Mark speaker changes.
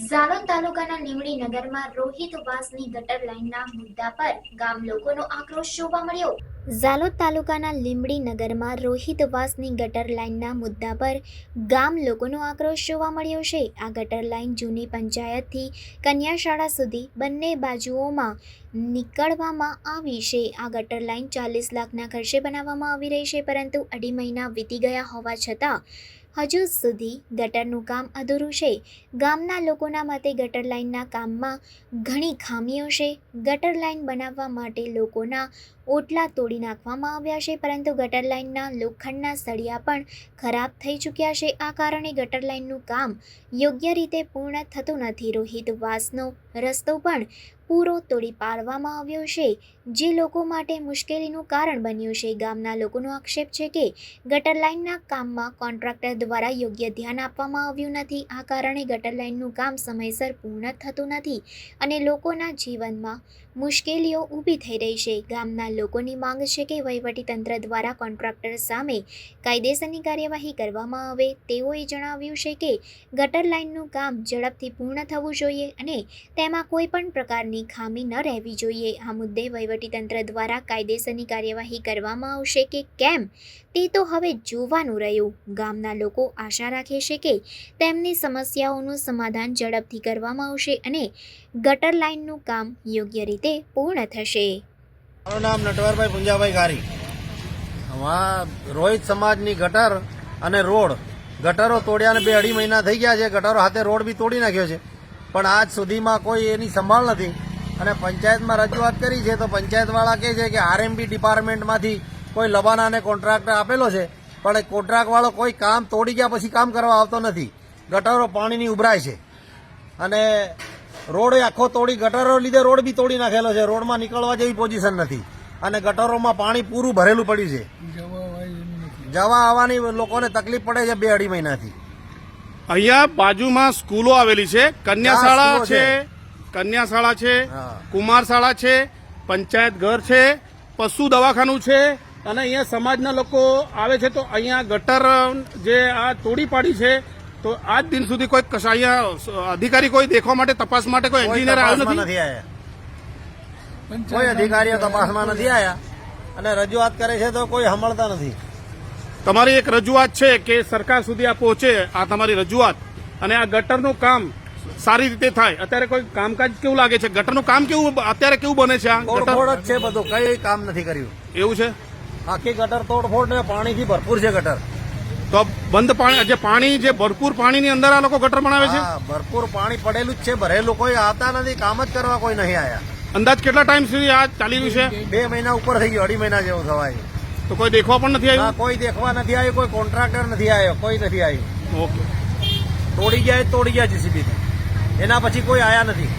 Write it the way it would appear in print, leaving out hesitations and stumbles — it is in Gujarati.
Speaker 1: ઝાલોદ તાલુકાના લીંબડી નગરમાં રોહિતવાસની ગટર લાઇનના મુદ્દા પર ગામ લોકોનો આક્રોશ જોવા મળ્યો। ઝાલોદ તાલુકાના લીંબડી નગરમાં રોહિતવાસની ગટર લાઇનના મુદ્દા પર ગામ લોકોનો આક્રોશ જોવા મળ્યો છે। આ ગટર લાઇન જૂની પંચાયતથી કન્યા શાળા સુધી બંને બાજુઓમાં નીકળવામાં આવી છે। આ ગટર લાઇન 40 લાખના ખર્ચે બનાવવામાં આવી રહી છે, પરંતુ 2.5 મહિના વીતી ગયા હોવા છતાં હજુ સુધી ગટરનું કામ અધૂરું છે। ગામના લોકોના મતે ગટર લાઇનના કામમાં ઘણી ખામીઓ છે। ગટર લાઇન બનાવવા માટે લોકોના ઓટલા તોડી નાખવામાં આવ્યા છે, પરંતુ ગટર લાઇનના લોખંડના સળિયા પણ ખરાબ થઈ ચૂક્યા છે। આ કારણે ગટર લાઇનનું કામ યોગ્ય રીતે પૂર્ણ થતું નથી। રોહિતવાસનો રસ્તો પણ પૂરો તોડી પાડવામાં આવ્યો છે, જે લોકો માટે મુશ્કેલીનું કારણ બન્યું છે। ગામના લોકોનો આક્ષેપ છે કે ગટર લાઇનના કામમાં કોન્ટ્રાક્ટર દ્વારા યોગ્ય ધ્યાન આપવામાં આવ્યું નથી। આ કારણે ગટર લાઇનનું કામ સમયસર પૂર્ણ થતું નથી અને લોકોના જીવનમાં મુશ્કેલીઓ ઊભી થઈ રહી છે। ગામના લોકોની માંગ છે કે વહીવટીતંત્ર દ્વારા કોન્ટ્રાક્ટર સામે કાયદેસરની કાર્યવાહી કરવામાં આવે। તેઓએ જણાવ્યું છે કે ગટર લાઇનનું કામ ઝડપથી પૂર્ણ થવું જોઈએ અને તેમાં કોઈ પણ પ્રકારની ખામી ન રહેવી જોઈએ। આ મુદ્દે વહીવટીતંત્ર દ્વારા કાયદેસરની કાર્યવાહી કરવામાં આવશે કે કેમ તે તો હવે જોવાનું રહ્યું। ગામના લોકો આશા રાખે છે કે તેમની સમસ્યાઓનું સમાધાન ઝડપથી કરવામાં આવશે અને ગટર લાઇનનું કામ યોગ્ય રીતે પૂર્ણ થશે।
Speaker 2: મારું નામ નટવરભાઈ પુંજાભાઈ ગારી। રોહિત સમાજની ગટર અને રોડ ગટરો તોડ્યાને 2.5 મહિના થઈ ગયા છે। ગટરો હાથે રોડ બી તોડી નાખ્યો છે, પણ આજ સુધીમાં કોઈ એની સંભાળ નથી અને પંચાયતમાં રજૂઆત કરી છે તો પંચાયતવાળા કહે છે કે આરએમબી ડિપાર્ટમેન્ટમાંથી કોઈ લબાનાને કોન્ટ્રાક્ટ આપેલો છે, પણ કોન્ટ્રાક્ટવાળો કોઈ કામ તોડી ગયા પછી કામ કરવા આવતો નથી। ગટરો પાણીની ઉભરાય છે અને રોડ આખો તોડી ગટરો લીધે રોડ બી તોડી નાખેલો છે। રોડમાં નીકળવા જેવી પોઝિશન નથી અને ગટરોમાં પાણી પૂરું ભરેલું પડ્યું છે। જવા આવવાની લોકોને તકલીફ પડે છે 2.5 મહિનાથી।
Speaker 3: અહીંયા બાજુમાં સ્કૂલો આવેલી છે, કન્યા શાળા છે, કુમાર શાળા છે, પંચાયત ઘર છે, પશુ દવાખાનું છે અને અહીંયા સમાજના લોકો આવે છે। તો અહીંયા ગટર જે આ તોડી પાડી છે તો આજ દિન સુધી કોઈ અહીંયા અધિકારી કોઈ દેખવા માટે તપાસ માટે કોઈ એન્જિનિયર આવ્યો નથી
Speaker 2: આવ્યા। કોઈ અધિકારીઓ તપાસમાં નથી આવ્યા અને રજૂઆત કરે છે તો કોઈ સાંભળતા નથી।
Speaker 3: તમારી એક રજૂઆત છે કે સરકાર સુધી આ પહોંચે, આ તમારી રજૂઆત, અને આ ગટરનું કામ સારી રીતે થાય। અત્યારે કોઈ કામકાજ કેવું લાગે છે? ગટરનું કામ કેવું અત્યારે કેવું બને છે? આ
Speaker 2: તોડફોડ જ છે, બધું કઈ કામ નથી કર્યું
Speaker 3: એવું છે।
Speaker 2: આખી ગટર તોડફોડ ને પાણીથી ભરપૂર છે ગટર।
Speaker 3: તો બંધ પાણી જે ભરપૂર પાણીની અંદર આ લોકો ગટર બનાવે છે?
Speaker 2: ભરપૂર પાણી પડેલું જ છે, ભરેલું, કોઈ આવતા નથી, કામ જ કરવા કોઈ નહીં આવ્યા।
Speaker 3: અંદાજ કેટલા ટાઈમ સુધી આ ચાલી રહ્યું છે?
Speaker 2: 2 મહિના ઉપર થઈ ગયો, 2.5 મહિના જેવું થવાય।
Speaker 3: તો કોઈ દેખવા પણ નથી આવ્યું?
Speaker 2: કોઈ દેખવા નથી આવ્યું, કોઈ કોન્ટ્રાક્ટર નથી આવ્યો, કોઈ નથી આવ્યું।
Speaker 3: ઓકે,
Speaker 2: તોડી ગયા જીસીબી થી, એના પછી કોઈ આયા નથી।